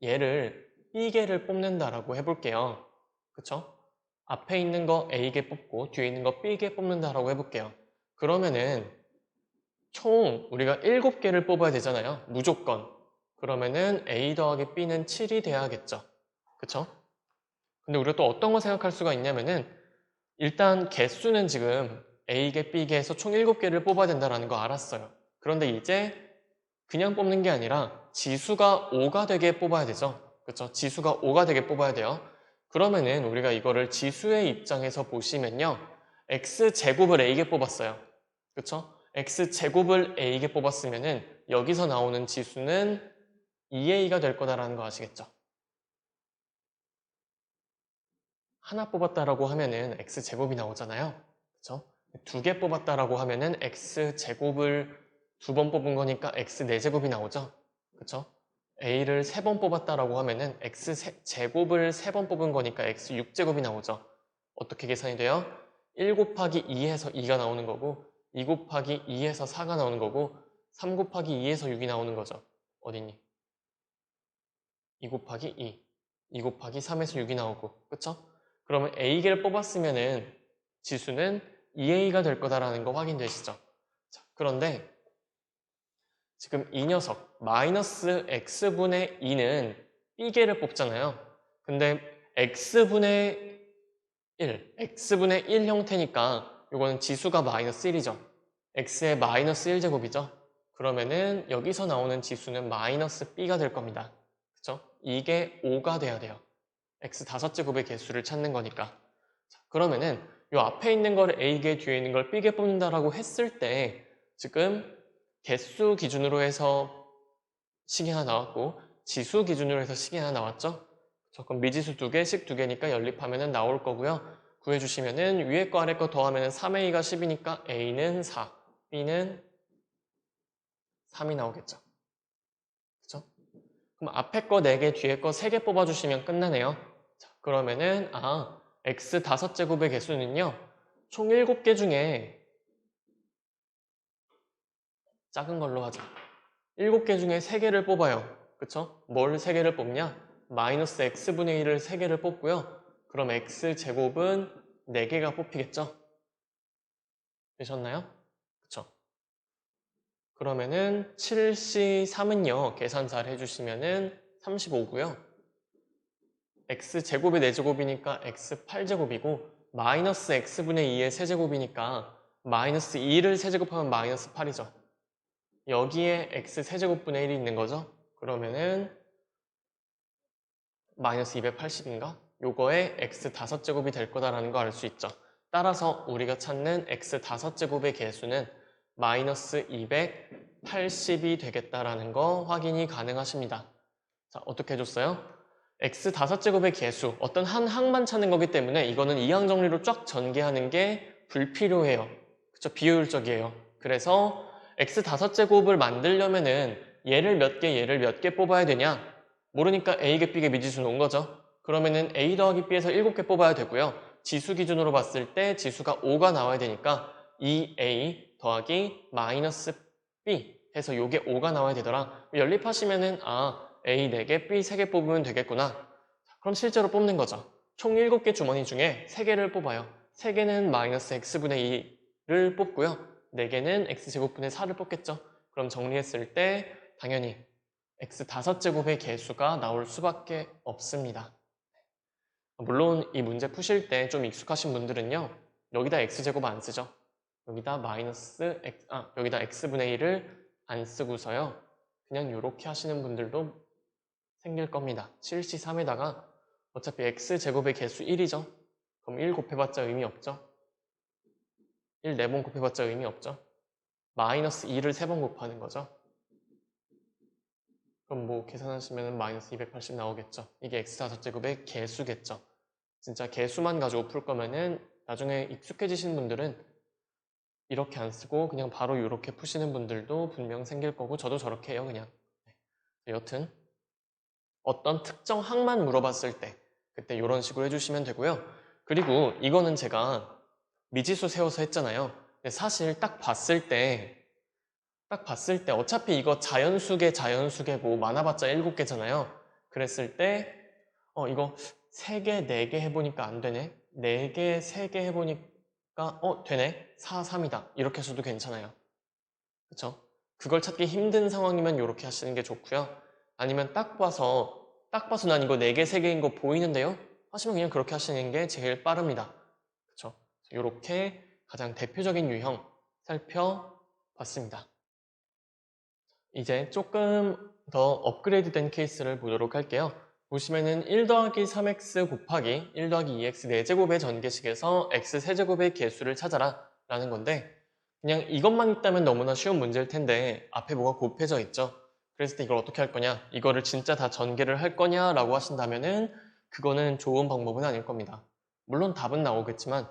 얘를 B개를 뽑는다라고 해볼게요. 그쵸? 앞에 있는 거 A개 뽑고 뒤에 있는 거 B개 뽑는다라고 해볼게요. 그러면은 총 우리가 7개를 뽑아야 되잖아요. 무조건. 그러면은 A 더하기 B는 7이 돼야겠죠. 그쵸? 근데 우리가 또 어떤 거 생각할 수가 있냐면은 일단 개수는 지금 A개, B개에서 총 7개를 뽑아야 된다는 거 알았어요. 그런데 이제 그냥 뽑는 게 아니라 지수가 5가 되게 뽑아야 되죠. 그쵸? 지수가 5가 되게 뽑아야 돼요. 그러면은 우리가 이거를 지수의 입장에서 보시면요. X제곱을 A개 뽑았어요. 그쵸? X제곱을 A개 뽑았으면은 여기서 나오는 지수는 2A가 될 거다라는 거 아시겠죠? 하나 뽑았다라고 하면은 X제곱이 나오잖아요. 그쵸? 2개 뽑았다라고 하면은 X제곱을 2번 뽑은 거니까 X 4제곱이 나오죠. 그쵸? A를 3번 뽑았다라고 하면은 X제곱을 3번 뽑은 거니까 X 6제곱이 나오죠. 어떻게 계산이 돼요? 1 곱하기 2에서 2가 나오는 거고 2 곱하기 2에서 4가 나오는 거고 3 곱하기 2에서 6이 나오는 거죠. 어디니? 2 곱하기 2, 2 곱하기 3에서 6이 나오고 그쵸? 그러면 A개를 뽑았으면은 지수는 2A가 될 거다라는 거 확인되시죠? 자, 그런데 지금 이 녀석 마이너스 X분의 2는 B개를 뽑잖아요. 근데 X분의 1 형태니까 이거는 지수가 마이너스 1이죠. X의 마이너스 1제곱이죠. 그러면은 여기서 나오는 지수는 마이너스 B가 될 겁니다. 그쵸? 이게 5가 돼야 돼요. X 5제곱의 개수를 찾는 거니까. 자, 그러면은 이 앞에 있는 거를 A개 뒤에 있는 걸 B개 뽑는다라고 했을 때 지금 개수 기준으로 해서 식이 하나 나왔고 지수 기준으로 해서 식이 하나 나왔죠? 그럼 미지수 2개씩 2개니까 연립하면은 나올 거고요. 구해주시면은 위에 거 아래 거 더하면은 3A가 10이니까 A는 4, B는 3이 나오겠죠. 그쵸? 그럼 앞에 거 4개, 뒤에 거 3개 뽑아주시면 끝나네요. 자, 그러면은 X 5제곱의 개수는요. 총 7개 중에 작은 걸로 하자. 7개 중에 3개를 뽑아요. 그쵸? 뭘 3개를 뽑냐? 마이너스 X분의 1을 3개를 뽑고요. 그럼 X제곱은 4개가 뽑히겠죠? 되셨나요? 그쵸? 그러면은 7C3은요. 계산 잘 해주시면은 35고요. X제곱이 4제곱이니까 X8제곱이고 마이너스 X분의 2의 세제곱이니까 마이너스 2를 세제곱하면 마이너스 8이죠. 여기에 X 세제곱분의 1이 있는 거죠. 그러면은 마이너스 280인가? 요거에 X 5제곱이 될 거다라는 거 알 수 있죠. 따라서 우리가 찾는 X 5제곱의 개수는 마이너스 280이 되겠다라는 거 확인이 가능하십니다. 자, 어떻게 해줬어요? X 5제곱의 개수, 어떤 한 항만 찾는 거기 때문에 이거는 이항 정리로 쫙 전개하는 게 불필요해요. 그쵸? 비효율적이에요. 그래서 X 5제곱을 만들려면은 얘를 몇 개 뽑아야 되냐? 모르니까 A개, B개 미지수 놓은 거죠. 그러면은 A 더하기 B에서 7개 뽑아야 되고요. 지수 기준으로 봤을 때 지수가 5가 나와야 되니까 2A 더하기 마이너스 B 해서 요게 5가 나와야 되더라. 연립하시면은 A 4개, B 3개 뽑으면 되겠구나. 그럼 실제로 뽑는 거죠. 총 7개 주머니 중에 3개를 뽑아요. 3개는 마이너스 X분의 2를 뽑고요. 4개는 X제곱분의 4를 뽑겠죠. 그럼 정리했을 때 당연히 X 5제곱의 개수가 나올 수밖에 없습니다. 물론 이 문제 푸실 때 좀 익숙하신 분들은요. 여기다 X제곱 안 쓰죠. 여기다 여기다 X분의 1을 안 쓰고서요. 그냥 이렇게 하시는 분들도 생길 겁니다. 7C3에다가 어차피 X제곱의 개수 1이죠. 그럼 1 곱해봤자 의미 없죠. 1 4번 곱해봤자 의미 없죠. 마이너스 2를 3번 곱하는 거죠. 그럼 뭐 계산하시면 마이너스 280 나오겠죠. 이게 X5제곱의 개수겠죠. 진짜 개수만 가지고 풀 거면은 나중에 익숙해지신 분들은 이렇게 안 쓰고 그냥 바로 이렇게 푸시는 분들도 분명 생길 거고 저도 저렇게 해요 그냥. 여튼 어떤 특정 항만 물어봤을 때 그때 이런 식으로 해주시면 되고요. 그리고 이거는 제가 미지수 세워서 했잖아요. 근데 사실 딱 봤을 때 딱 봤을 때 어차피 이거 자연수계고 많아봤자 7개잖아요. 그랬을 때 이거 3개, 4개 해보니까 안 되네. 4개, 3개 해보니까 되네. 4, 3이다. 이렇게 해서도 괜찮아요. 그쵸? 그걸 찾기 힘든 상황이면 이렇게 하시는 게 좋고요. 아니면 딱 봐서 난 이거 4개, 3개인 거 보이는데요? 하시면 그냥 그렇게 하시는 게 제일 빠릅니다. 그쵸? 이렇게 가장 대표적인 유형 살펴봤습니다. 이제 조금 더 업그레이드 된 케이스를 보도록 할게요. 보시면은 1 더하기 3x 곱하기 1 더하기 2x 4제곱의 전개식에서 x 세제곱의 개수를 찾아라 라는 건데 그냥 이것만 있다면 너무나 쉬운 문제일 텐데 앞에 뭐가 곱해져 있죠. 그랬을 때 이걸 어떻게 할 거냐, 이거를 진짜 다 전개를 할 거냐 라고 하신다면은 그거는 좋은 방법은 아닐 겁니다. 물론 답은 나오겠지만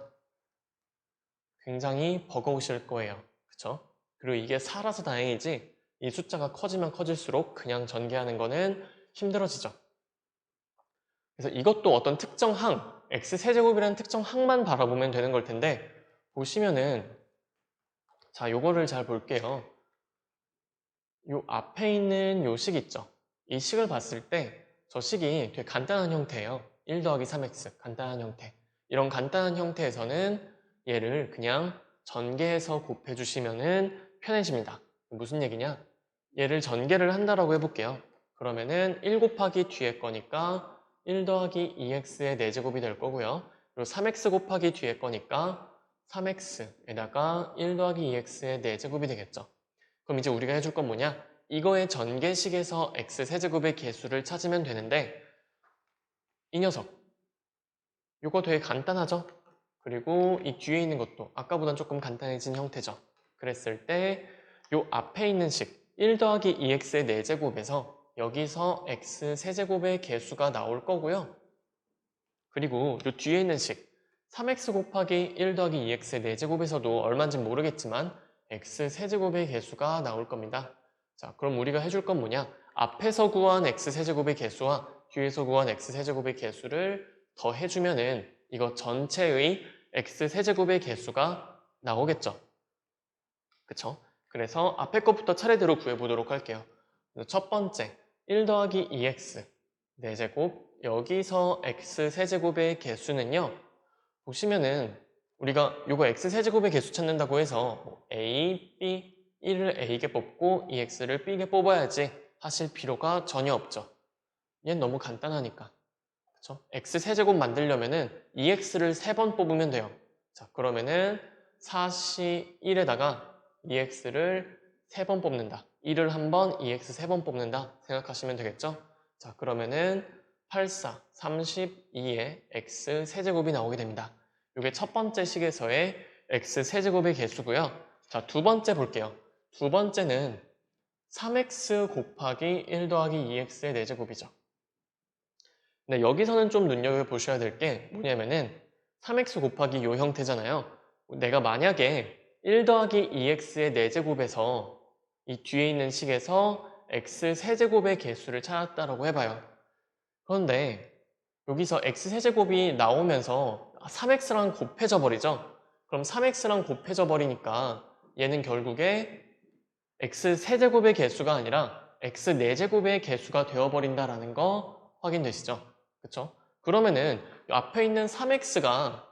굉장히 버거우실 거예요. 그쵸? 그리고 이게 4라서 다행이지 이 숫자가 커지면 커질수록 그냥 전개하는 거는 힘들어지죠. 그래서 이것도 어떤 특정 항, x세제곱이라는 특정 항만 바라보면 되는 걸 텐데 보시면은 자, 요거를 잘 볼게요. 요 앞에 있는 요 식 있죠? 이 식을 봤을 때 저 식이 되게 간단한 형태예요. 1 더하기 3x, 간단한 형태. 이런 간단한 형태에서는 얘를 그냥 전개해서 곱해주시면은 편해집니다. 무슨 얘기냐? 얘를 전개를 한다라고 해볼게요. 그러면은 1 곱하기 뒤에 거니까 1 더하기 2x의 4제곱이 될 거고요. 그리고 3x 곱하기 뒤에 거니까 3x에다가 1 더하기 2x의 4제곱이 되겠죠. 그럼 이제 우리가 해줄 건 뭐냐? 이거의 전개식에서 x세제곱의 개수를 찾으면 되는데 이 녀석 이거 되게 간단하죠? 그리고 이 뒤에 있는 것도 아까보단 조금 간단해진 형태죠. 그랬을 때 이 앞에 있는 식 1 더하기 2x의 4제곱에서 여기서 x세제곱의 개수가 나올 거고요. 그리고 이 뒤에 있는 식 3x 곱하기 1 더하기 2x의 4제곱에서도 얼마인지 모르겠지만 x세제곱의 개수가 나올 겁니다. 자, 그럼 우리가 해줄 건 뭐냐? 앞에서 구한 x세제곱의 개수와 뒤에서 구한 x세제곱의 개수를 더해주면은 이거 전체의 x세제곱의 개수가 나오겠죠. 그쵸? 그래서 앞에 것부터 차례대로 구해보도록 할게요. 첫 번째, 1 더하기 2x 4제곱 여기서 x세제곱의 개수는요. 보시면은 우리가 이거 x세제곱의 개수 찾는다고 해서 a, b, 1을 a게 뽑고 2x를 b게 뽑아야지 하실 필요가 전혀 없죠. 얘는 너무 간단하니까. 그쵸? x세제곱 만들려면은 2x를 3번 뽑으면 돼요. 자, 그러면은 4시 1에다가 2x를 3번 뽑는다. 1을 한 번, 2x 3번 뽑는다 생각하시면 되겠죠? 자, 그러면은 84, 32의 x 세제곱이 나오게 됩니다. 이게 첫 번째 식에서의 x 세제곱의 개수고요. 자, 두 번째 볼게요. 두 번째는 3x 곱하기 1 더하기 2x의 4제곱이죠. 근데 여기서는 좀 눈여겨보셔야 될 게 뭐냐면은 3x 곱하기 요 형태잖아요. 내가 만약에 1 더하기 2x의 4제곱에서 이 뒤에 있는 식에서 x 세제곱의 개수를 찾았다라고 해봐요. 그런데 여기서 x 세제곱이 나오면서 3x랑 곱해져 버리죠. 그럼 3x랑 곱해져 버리니까 얘는 결국에 x 세제곱의 개수가 아니라 x 4제곱의 개수가 되어버린다라는 거 확인되시죠? 그쵸? 그러면은 이 앞에 있는 3x가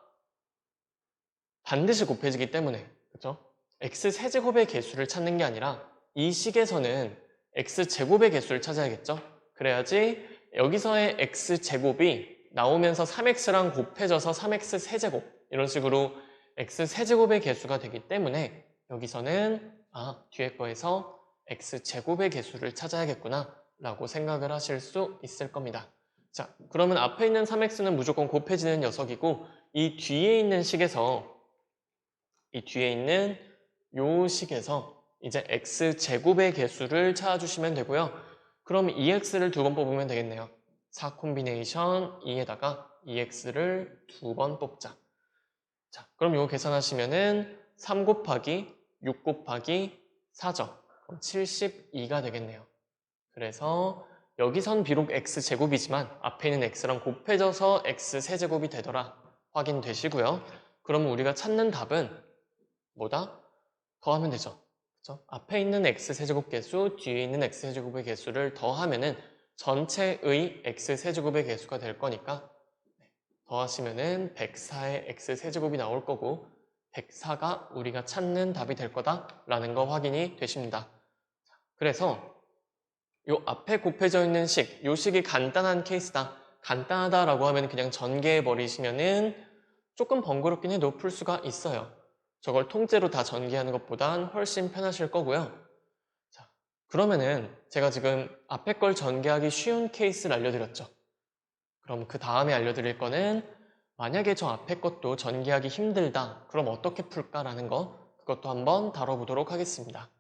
반드시 곱해지기 때문에 그쵸? x 세제곱의 개수를 찾는 게 아니라 이 식에서는 x 제곱의 개수를 찾아야겠죠? 그래야지 여기서의 x 제곱이 나오면서 3x랑 곱해져서 3x 세제곱 이런 식으로 x 세제곱의 개수가 되기 때문에 여기서는 뒤에 거에서 x 제곱의 개수를 찾아야겠구나 라고 생각을 하실 수 있을 겁니다. 자, 그러면 앞에 있는 3x는 무조건 곱해지는 녀석이고 이 뒤에 있는 식에서 요 식에서 이제 x 제곱의 개수를 찾아주시면 되고요. 그럼 2x를 2번 뽑으면 되겠네요. 4 콤비네이션 2에다가 2x를 2번 뽑자. 자, 그럼 이거 계산하시면은 3 곱하기 6 곱하기 4죠. 그럼 72가 되겠네요. 그래서 여기선 비록 x제곱이지만 앞에 있는 x랑 곱해져서 x세제곱이 되더라 확인되시고요. 그러면 우리가 찾는 답은 뭐다? 더하면 되죠. 그쵸? 앞에 있는 x세제곱 개수, 뒤에 있는 x세제곱의 개수를 더하면은 전체의 x세제곱의 개수가 될 거니까 더하시면은 104의 x세제곱이 나올 거고 104가 우리가 찾는 답이 될 거다라는 거 확인이 되십니다. 그래서 요 앞에 곱해져 있는 식, 요 식이 간단한 케이스다. 간단하다라고 하면 그냥 전개해 버리시면은 조금 번거롭긴 해도 풀 수가 있어요. 저걸 통째로 다 전개하는 것보단 훨씬 편하실 거고요. 자, 그러면은 제가 지금 앞에 걸 전개하기 쉬운 케이스를 알려드렸죠. 그럼 그 다음에 알려드릴 거는 만약에 저 앞에 것도 전개하기 힘들다. 그럼 어떻게 풀까라는 거 그것도 한번 다뤄보도록 하겠습니다.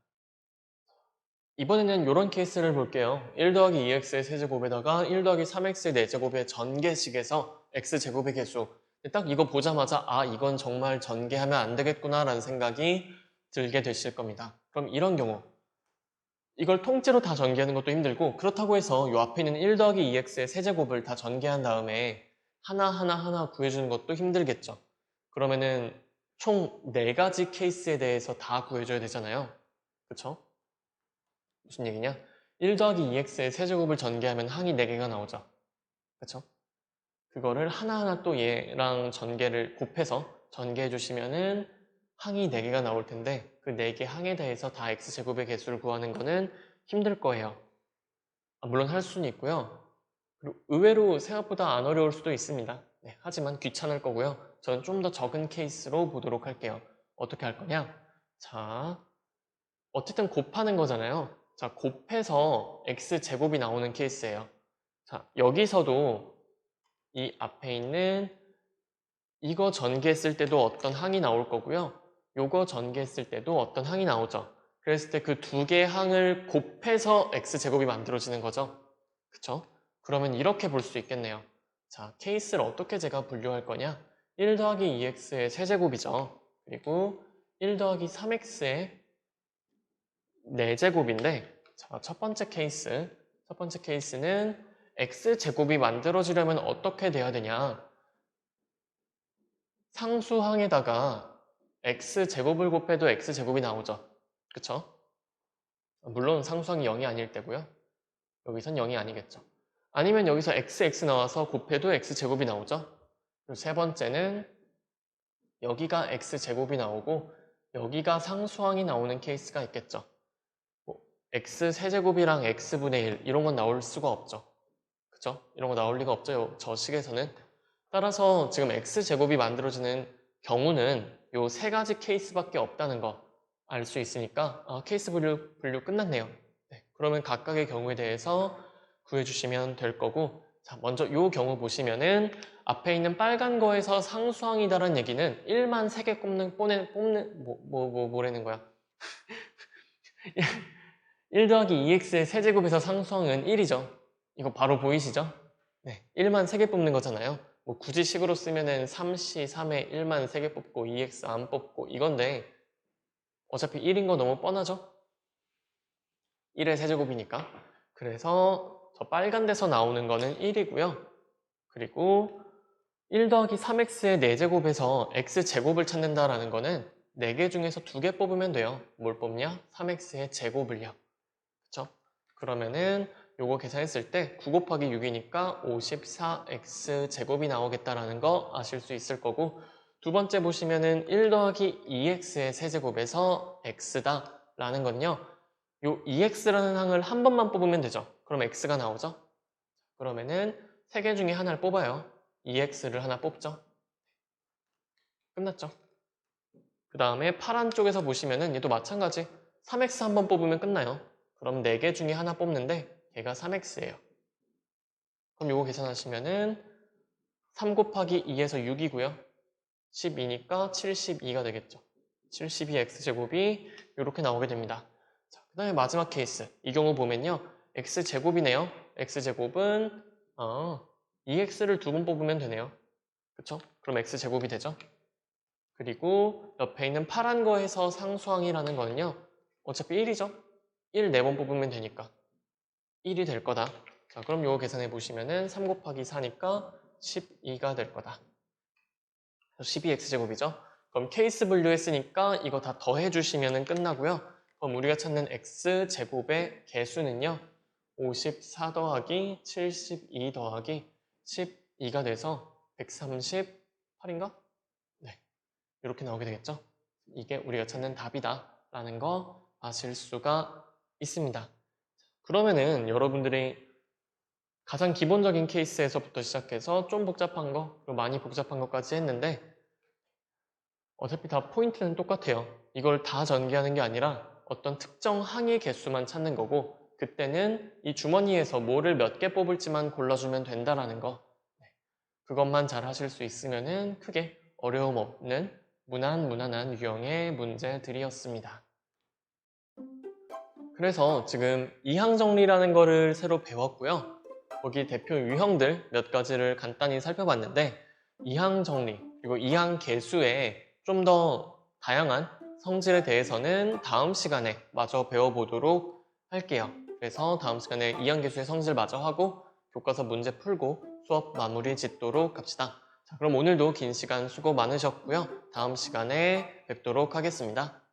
이번에는 이런 케이스를 볼게요. 1 더하기 2x의 세제곱에다가 1 더하기 3x의 4제곱의 전개식에서 x제곱의 개수. 딱 이거 보자마자 아 이건 정말 전개하면 안 되겠구나 라는 생각이 들게 되실 겁니다. 그럼 이런 경우 이걸 통째로 다 전개하는 것도 힘들고 그렇다고 해서 이 앞에 있는 1 더하기 2x의 세제곱을 다 전개한 다음에 하나하나 구해주는 것도 힘들겠죠. 그러면은 총 4가지 케이스에 대해서 다 구해줘야 되잖아요. 그쵸? 무슨 얘기냐? 1 더하기 2x의 세제곱을 전개하면 항이 4개가 나오죠. 그쵸? 그거를 하나하나 또 얘랑 전개를 곱해서 전개해 주시면은 항이 4개가 나올 텐데 그 4개 항에 대해서 다 x제곱의 개수를 구하는 거는 힘들 거예요. 물론 할 수는 있고요. 그리고 의외로 생각보다 안 어려울 수도 있습니다. 네, 하지만 귀찮을 거고요. 저는 좀 더 적은 케이스로 보도록 할게요. 어떻게 할 거냐? 자, 어쨌든 곱하는 거잖아요. 자, 곱해서 x제곱이 나오는 케이스예요. 자, 여기서도 이 앞에 있는 이거 전개했을 때도 어떤 항이 나올 거고요. 요거 전개했을 때도 어떤 항이 나오죠. 그랬을 때 그 두 개의 항을 곱해서 x제곱이 만들어지는 거죠. 그쵸? 그러면 이렇게 볼 수 있겠네요. 자, 케이스를 어떻게 제가 분류할 거냐? 1 더하기 2x의 세제곱이죠. 그리고 1 더하기 3x의 4제곱인데 자, 첫 번째 케이스는 x제곱이 만들어지려면 어떻게 돼야 되냐? 상수항에다가 x제곱을 곱해도 x제곱이 나오죠. 그쵸? 물론 상수항이 0이 아닐 때고요. 여기선 0이 아니겠죠. 아니면 여기서 x 나와서 곱해도 x제곱이 나오죠. 그리고 세 번째는 여기가 x제곱이 나오고 여기가 상수항이 나오는 케이스가 있겠죠. 뭐 x 세제곱이랑 x분의 1 이런 건 나올 수가 없죠. 그쵸? 이런 거 나올 리가 없죠. 저 식에서는. 따라서 지금 x제곱이 만들어지는 경우는 요 3가지 케이스밖에 없다는 거 알 수 있으니까 케이스 분류 끝났네요. 네, 그러면 각각의 경우에 대해서 구해주시면 될 거고 자, 먼저 요 경우 보시면은 앞에 있는 빨간 거에서 상수항이다라는 얘기는 1만 3개 뽑는 뭐라는 거야? 1 더하기 2x의 세제곱에서 상수항은 1이죠. 이거 바로 보이시죠? 네, 1만 3개 뽑는 거잖아요. 뭐 굳이 식으로 쓰면은 3c, 3에 1만 3개 뽑고 2x 안 뽑고 이건데 어차피 1인 거 너무 뻔하죠? 1의 세제곱이니까. 그래서 저 빨간 데서 나오는 거는 1이고요. 그리고 1 더하기 3x의 4제곱에서 x제곱을 찾는다라는 거는 4개 중에서 2개 뽑으면 돼요. 뭘 뽑냐? 3x의 제곱을요. 그쵸? 그러면은 요거 계산했을 때 9 곱하기 6이니까 54x 제곱이 나오겠다라는 거 아실 수 있을 거고 두 번째 보시면은 1 더하기 2x의 세제곱에서 x다 라는 건요 요 2x라는 항을 한 번만 뽑으면 되죠. 그럼 x가 나오죠. 그러면은 3개 중에 하나를 뽑아요. 2x를 하나 뽑죠. 끝났죠. 그 다음에 파란 쪽에서 보시면은 얘도 마찬가지 3x 한 번 뽑으면 끝나요. 그럼 4개 중에 하나 뽑는데 걔가 3x예요. 그럼 요거 계산하시면은 3 곱하기 2에서 6이고요. 12니까 72가 되겠죠. 72x제곱이 이렇게 나오게 됩니다. 그 다음에 마지막 케이스. 이 경우 보면요. x제곱이네요. x제곱은 2x를 2번 뽑으면 되네요. 그쵸? 그럼 x제곱이 되죠. 그리고 옆에 있는 파란 거에서 상수항이라는 거는요. 어차피 1이죠. 1 4번 뽑으면 되니까 1이 될 거다. 자, 그럼 이거 계산해 보시면은 3 곱하기 4니까 12가 될 거다. 12x제곱이죠. 그럼 케이스 분류했으니까 이거 다 더해 주시면 끝나고요. 그럼 우리가 찾는 x제곱의 개수는요. 54 더하기 72 더하기 12가 돼서 138인가? 네, 이렇게 나오게 되겠죠? 이게 우리가 찾는 답이다 라는 거 아실 수가 있습니다. 그러면은 여러분들이 가장 기본적인 케이스에서부터 시작해서 좀 복잡한 거, 그리고 많이 복잡한 것까지 했는데 어차피 다 포인트는 똑같아요. 이걸 다 전개하는 게 아니라 어떤 특정 항의 개수만 찾는 거고 그때는 이 주머니에서 뭐를 몇 개 뽑을지만 골라주면 된다라는 거. 그것만 잘 하실 수 있으면은 크게 어려움 없는 무난한 유형의 문제들이었습니다. 그래서 지금 이항 정리라는 거를 새로 배웠고요. 거기 대표 유형들 몇 가지를 간단히 살펴봤는데 이항 정리 그리고 이항 계수의 좀 더 다양한 성질에 대해서는 다음 시간에 마저 배워보도록 할게요. 그래서 다음 시간에 이항 계수의 성질 마저 하고 교과서 문제 풀고 수업 마무리 짓도록 합시다. 자, 그럼 오늘도 긴 시간 수고 많으셨고요. 다음 시간에 뵙도록 하겠습니다.